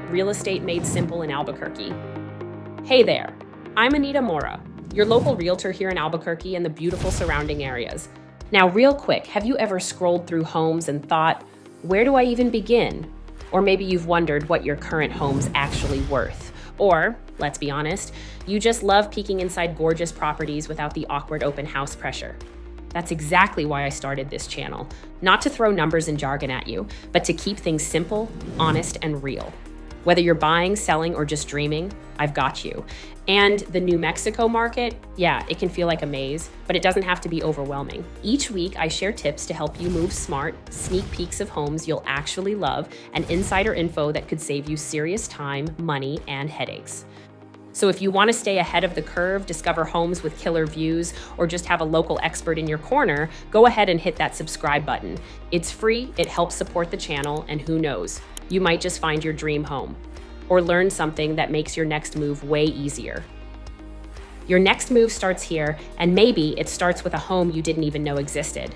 Real Estate Made Simple in Albuquerque. Hey there, I'm Anita Mora, your local realtor here in Albuquerque and the beautiful surrounding areas. Now, real quick, have you ever scrolled through homes and thought, where do I even begin? Or maybe you've wondered what your current home's actually worth. Or, let's be honest, you just love peeking inside gorgeous properties without the awkward open house pressure. That's exactly why I started this channel. Not to throw numbers and jargon at you, but to keep things simple, honest, and real. Whether you're buying, selling, or just dreaming, I've got you. And the New Mexico market, yeah, it can feel like a maze, but it doesn't have to be overwhelming. Each week, I share tips to help you move smart, sneak peeks of homes you'll actually love, and insider info that could save you serious time, money, and headaches. So if you want to stay ahead of the curve, discover homes with killer views, or just have a local expert in your corner, go ahead and hit that subscribe button. It's free, it helps support the channel, and who knows, you might just find your dream home or learn something that makes your next move way easier. Your next move starts here, and maybe it starts with a home you didn't even know existed.